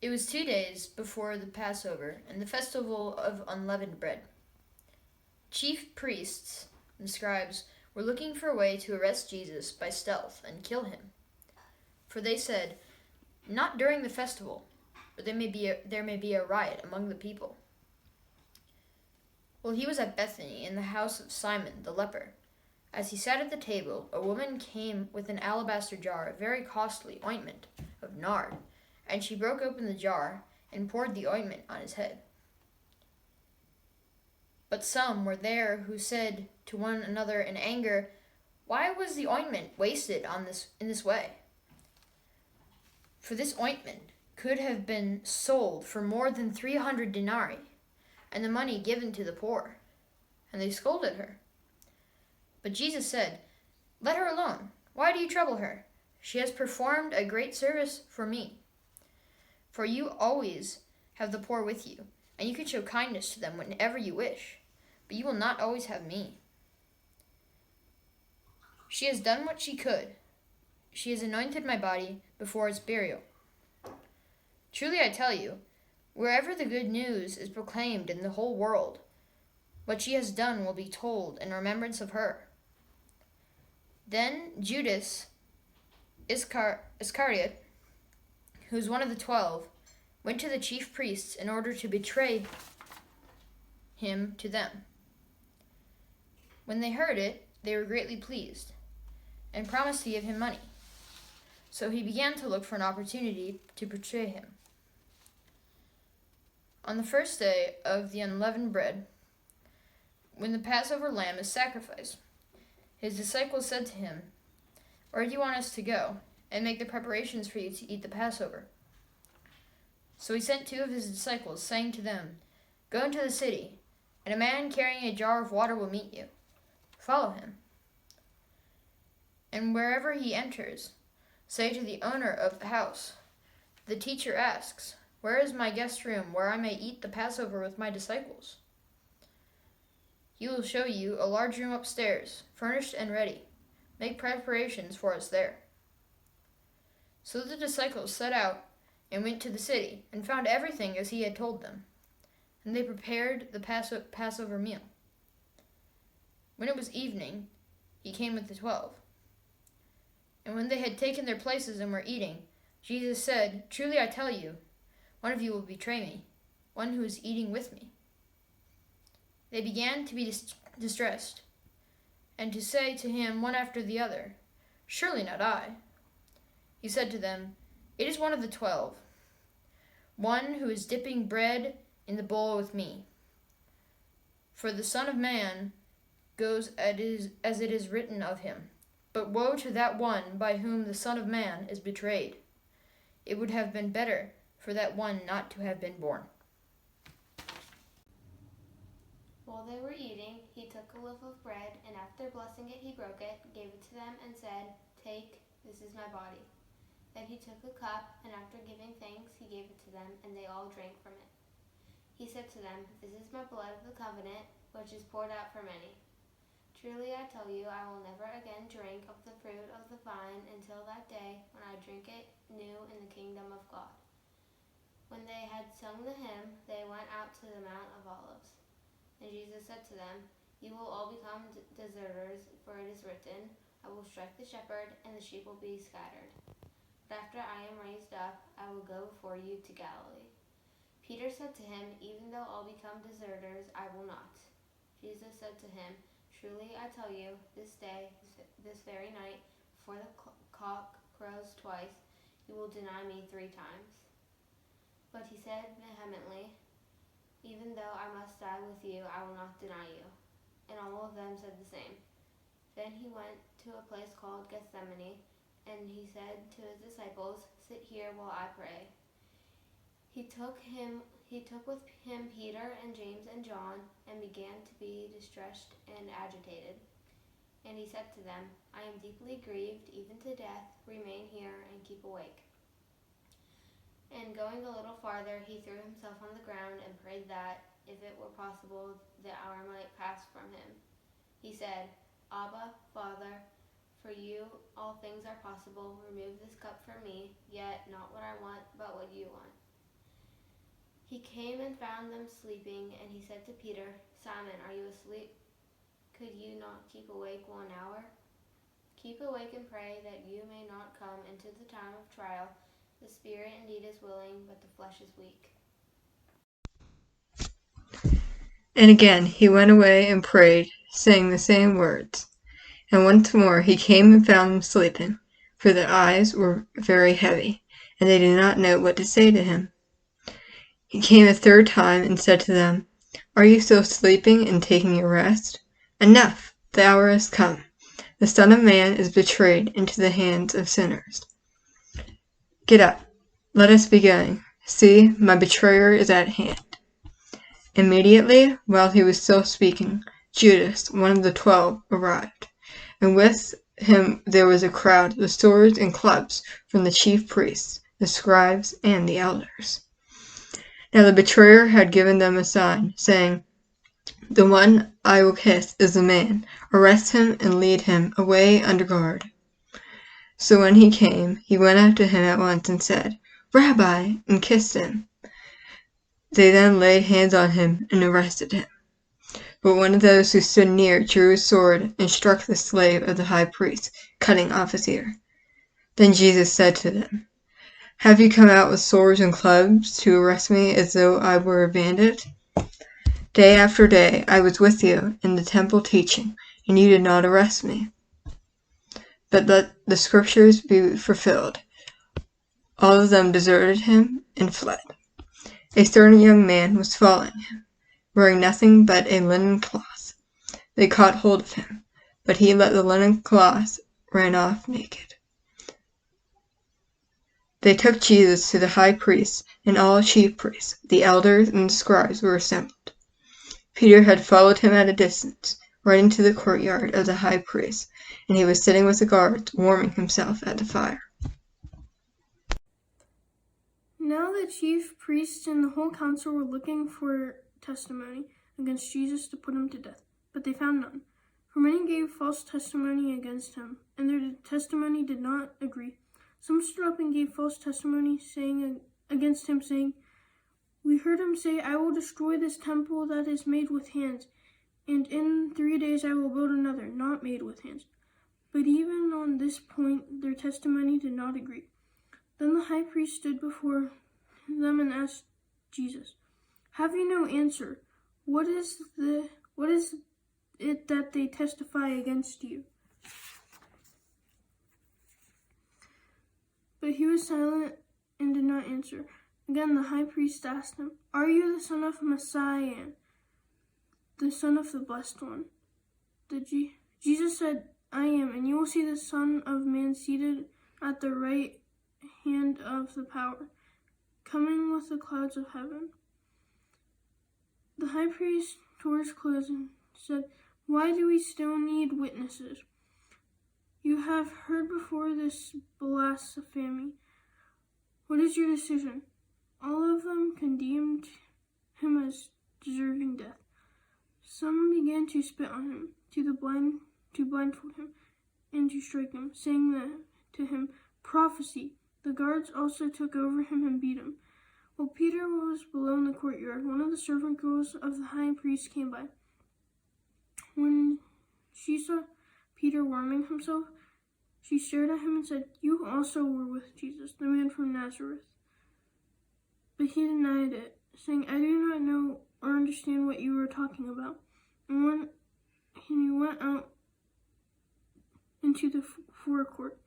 It was 2 days before the Passover and the festival of unleavened bread. Chief priests and scribes were looking for a way to arrest Jesus by stealth and kill him. For they said, "Not during the festival, or there may be a riot among the people." While he was at Bethany in the house of Simon the leper, as he sat at the table, a woman came with an alabaster jar of very costly ointment of nard, and she broke open the jar and poured the ointment on his head. But some were there who said to one another in anger, "Why was the ointment wasted in this way? For this ointment could have been sold for more than 300 denarii, and the money given to the poor." And they scolded her. But Jesus said, "Let her alone. Why do you trouble her? She has performed a great service for me. For you always have the poor with you, and you can show kindness to them whenever you wish, but you will not always have me. She has done what she could. She has anointed my body before its burial. Truly I tell you, wherever the good news is proclaimed in the whole world, what she has done will be told in remembrance of her." Then Judas Iscariot, who was one of the 12, went to the chief priests in order to betray him to them. When they heard it, they were greatly pleased, and promised to give him money. So he began to look for an opportunity to betray him. On the first day of the unleavened bread, when the Passover lamb is sacrificed, his disciples said to him, "Where do you want us to go and make the preparations for you to eat the Passover?" So he sent 2 of his disciples, saying to them, "Go into the city, and a man carrying a jar of water will meet you. Follow him. And wherever he enters, say to the owner of the house, 'The teacher asks, where is my guest room where I may eat the Passover with my disciples?' He will show you a large room upstairs, furnished and ready. Make preparations for us there." So the disciples set out and went to the city, and found everything as he had told them. And they prepared the Passover meal. When it was evening, he came with the 12. And when they had taken their places and were eating, Jesus said, "Truly I tell you, one of you will betray me, one who is eating with me." They began to be distressed, and to say to him one after the other, "Surely not I." He said to them, "It is one of the 12, one who is dipping bread in the bowl with me. For the Son of Man goes as it is written of him. But woe to that one by whom the Son of Man is betrayed. It would have been better for that one not to have been born." While they were eating, he took a loaf of bread, and after blessing it, he broke it, gave it to them, and said, "Take, this is my body." Then he took a cup, and after giving thanks, he gave it to them, and they all drank from it. He said to them, "This is my blood of the covenant, which is poured out for many. Truly I tell you, I will never again drink of the fruit of the vine until that day when I drink it new in the kingdom of God." When they had sung the hymn, they went out to the Mount of Olives. And Jesus said to them, "You will all become deserters, for it is written, 'I will strike the shepherd, and the sheep will be scattered.' But after I am raised up, I will go before you to Galilee." Peter said to him, "Even though all become deserters, I will not." Jesus said to him, "Truly I tell you, this day, this very night, before the cock crows twice, you will deny me 3 times." But he said vehemently, "Even though I must die with you, I will not deny you." And all of them said the same. Then he went to a place called Gethsemane, and he said to his disciples, "Sit here while I pray." He took with him Peter and James and John, and began to be distressed and agitated. And he said to them, "I am deeply grieved, even to death. Remain here and keep awake." And going a little farther, he threw himself on the ground and prayed that, if it were possible, the hour might pass from him. He said, "Abba, Father, for you all things are possible. Remove this cup from me, yet not what I want, but what you want." He came and found them sleeping, and he said to Peter, "Simon, are you asleep? Could you not keep awake 1 hour? Keep awake and pray that you may not come into the time of trial. The spirit indeed is willing, but the flesh is weak." And again he went away and prayed, saying the same words. And once more he came and found them sleeping, for their eyes were very heavy, and they did not know what to say to him. He came a third time and said to them, "Are you still sleeping and taking your rest? Enough! The hour has come. The Son of Man is betrayed into the hands of sinners. Get up, let us be going. See, my betrayer is at hand." Immediately, while he was still speaking, Judas, one of the 12, arrived, and with him there was a crowd with swords and clubs from the chief priests, the scribes, and the elders. Now the betrayer had given them a sign, saying, "The one I will kiss is the man. Arrest him and lead him away under guard." So when he came, he went up to him at once and said, "Rabbi," and kissed him. They then laid hands on him and arrested him. But one of those who stood near drew his sword and struck the slave of the high priest, cutting off his ear. Then Jesus said to them, "Have you come out with swords and clubs to arrest me as though I were a bandit? Day after day I was with you in the temple teaching, and you did not arrest me. But let the scriptures be fulfilled." All of them deserted him and fled. A certain young man was following him, wearing nothing but a linen cloth. They caught hold of him, but he let the linen cloth ran off naked. They took Jesus to the high priest, and all the chief priests, the elders, and the scribes were assembled. Peter had followed him at a distance, right into the courtyard of the high priest, and he was sitting with the guards, warming himself at the fire. Now the chief priests and the whole council were looking for testimony against Jesus to put him to death, but they found none. For many gave false testimony against him, and their testimony did not agree. Some stood up and gave false testimony against him, saying, "We heard him say, 'I will destroy this temple that is made with hands, and in 3 days I will build another, not made with hands.' But even on this point their testimony did not agree. Then the high priest stood before them and asked Jesus, 'Have you no answer? What is it that they testify against you?' But he was silent and did not answer. Again the high priest asked him, 'Are you the son of Messiah, the son of the Blessed One?' Jesus said, 'I am, and you will see the Son of Man seated at the right hand of the power, coming with the clouds of heaven.' The high priest tore his clothes and said, 'Why do we still need witnesses? You have heard before this blasphemy. What is your decision?' All of them condemned him as deserving death. Some began to spit on him, to blindfold him, and to strike him, saying to him, 'Prophesy.' The guards also took over him and beat him. While Peter was below in the courtyard, one of the servant girls of the high priest came by. When she saw Peter warming himself, she stared at him and said, 'You also were with Jesus, the man from Nazareth.' But he denied it, saying, 'I do not know or understand what you are talking about.' And he went out into the forecourt.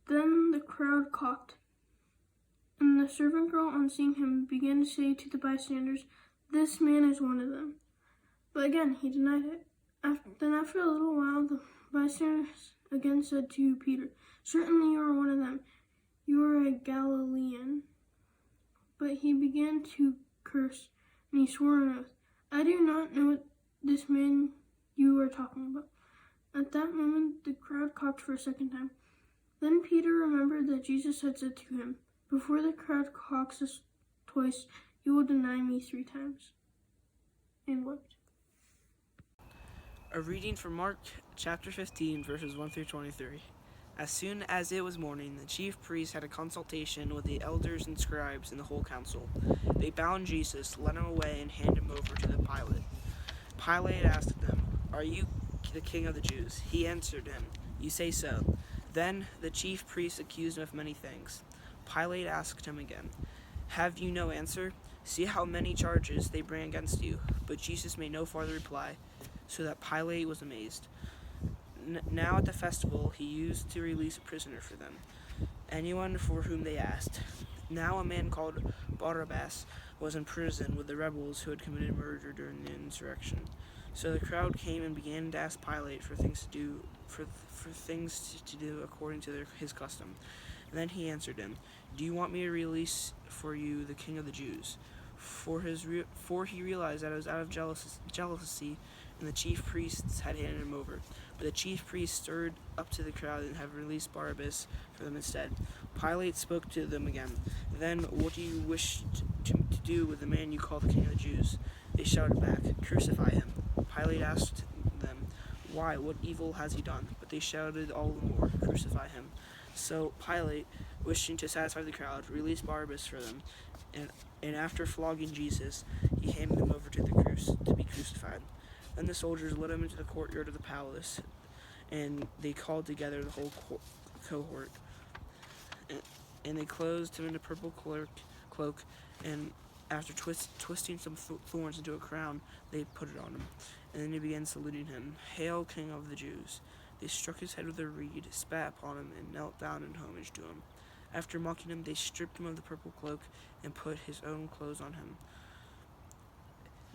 Then the crowd coughed, and the servant girl, on seeing him, began to say to the bystanders, 'This man is one of them.' But again he denied it. Then after a little while, the bystanders again said to Peter, 'Certainly you are one of them. You are a Galilean.' But he began to curse, and he swore an oath, 'I do not know this man you are talking about.' At that moment the crowd coughed for a second time. Then Peter remembered that Jesus had said to him, 'Before the crowd coughs twice, you will deny me 3 times,' and wept." A reading from Mark chapter 15, verses 1 through 23. As soon as it was morning, the chief priests had a consultation with the elders and scribes and the whole council. They bound Jesus, led him away, and handed him over to the Pilate. Pilate asked them, "Are you the king of the Jews?" He answered him, "You say so." Then the chief priests accused him of many things. Pilate asked him again, "Have you no answer? See how many charges they bring against you." But Jesus made no farther reply, so that Pilate was amazed. Now at the festival, he used to release a prisoner for them, anyone for whom they asked. Now a man called Barabbas was in prison with the rebels who had committed murder during the insurrection. So the crowd came and began to ask Pilate for things to do according to his custom. And then he answered them, "Do you want me to release for you the king of the Jews?" For he realized that it was out of jealousy, and the chief priests had handed him over. But the chief priests stirred up to the crowd and have released Barabbas for them instead. Pilate spoke to them again. "Then what do you wish to do with the man you call the king of the Jews?" They shouted back, "Crucify him." Pilate asked them, "Why? What evil has he done?" But they shouted all the more, "Crucify him." So Pilate, wishing to satisfy the crowd, released Barabbas for them, and after flogging Jesus, he handed him over to be crucified. Then the soldiers led him into the courtyard of the palace, and they called together the whole cohort. And they clothed him in a purple cloak, and after twisting some thorns into a crown, they put it on him. And then they began saluting him, "Hail, King of the Jews!" They struck his head with a reed, spat upon him, and knelt down in homage to him. After mocking him, they stripped him of the purple cloak and put his own clothes on him.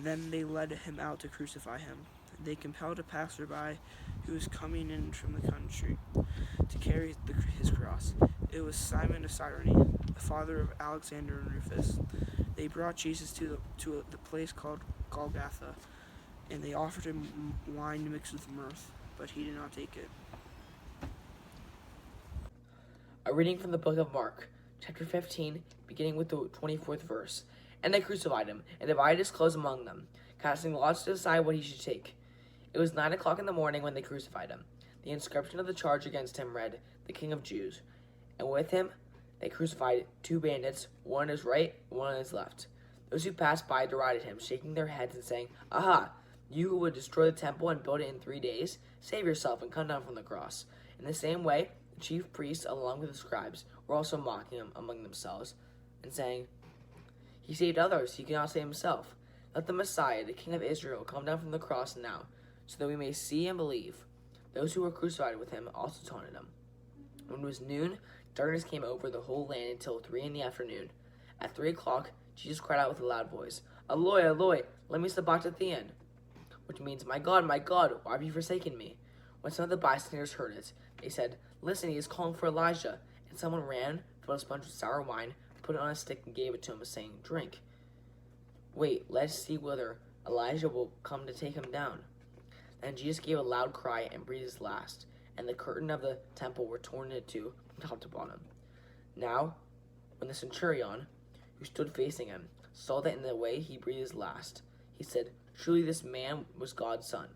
Then they led him out to crucify him. They compelled a passerby who was coming in from the country to carry his cross. It was Simon of Cyrene, the father of Alexander and Rufus. They brought Jesus to the place called Golgotha, and they offered him wine mixed with myrrh, but he did not take it. A reading from the book of Mark, chapter 15, beginning with the 24th verse. And they crucified him, and divided his clothes among them, casting lots to decide what he should take. It was 9 o'clock in the morning when they crucified him. The inscription of the charge against him read, "The King of Jews." And with him they crucified 2 bandits, one on his right, one on his left. Those who passed by derided him, shaking their heads and saying, "Aha! You who would destroy the temple and build it in 3 days, save yourself and come down from the cross." In the same way, the chief priests, along with the scribes, were also mocking him among themselves, and saying, "He saved others, he cannot save himself. Let the Messiah, the King of Israel, come down from the cross now, so that we may see and believe." Those who were crucified with him also taunted him. When it was noon, darkness came over the whole land until 3 in the afternoon. At 3 o'clock, Jesus cried out with a loud voice, "Eloi, Eloi, lema sabachthani," which means, my God, why have you forsaken me?" When some of the bystanders heard it, they said, "Listen, he is calling for Elijah." And someone ran, filled a sponge with sour wine, put it on a stick, and gave it to him, saying, "Drink." "Wait, let's see whether Elijah will come to take him down." And Jesus gave a loud cry and breathed his last, and the curtain of the temple were torn in two from top to bottom. Now, when the centurion, who stood facing him, saw that in the way he breathed his last, he said, "Truly this man was God's son."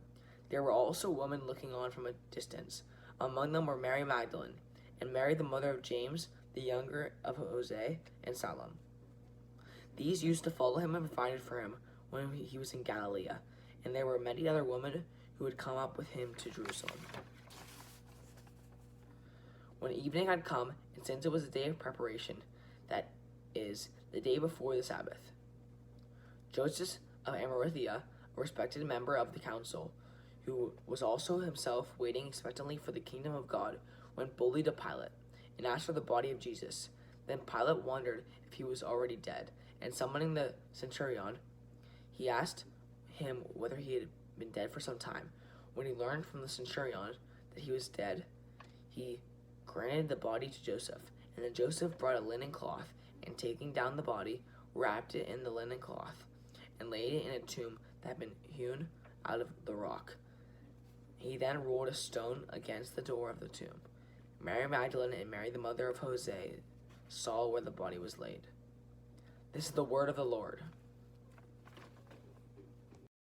There were also women looking on from a distance. Among them were Mary Magdalene, and Mary the mother of James, the younger of Jose, and Salome. These used to follow him and provided for him when he was in Galilee, and there were many other women who had come up with him to Jerusalem. When evening had come, and since it was the day of preparation, that is, the day before the Sabbath, Joseph of Arimathea, a respected member of the council, who was also himself waiting expectantly for the kingdom of God, went boldly to Pilate, and asked for the body of Jesus. Then Pilate wondered if he was already dead, and summoning the centurion, he asked him whether he had been dead for some time. When he learned from the centurion that he was dead, he granted the body to Joseph. And then Joseph brought a linen cloth, and taking down the body, wrapped it in the linen cloth, and laid it in a tomb that had been hewn out of the rock. He then rolled a stone against the door of the tomb. Mary Magdalene and Mary the mother of Jose saw where the body was laid. This is the word of the Lord.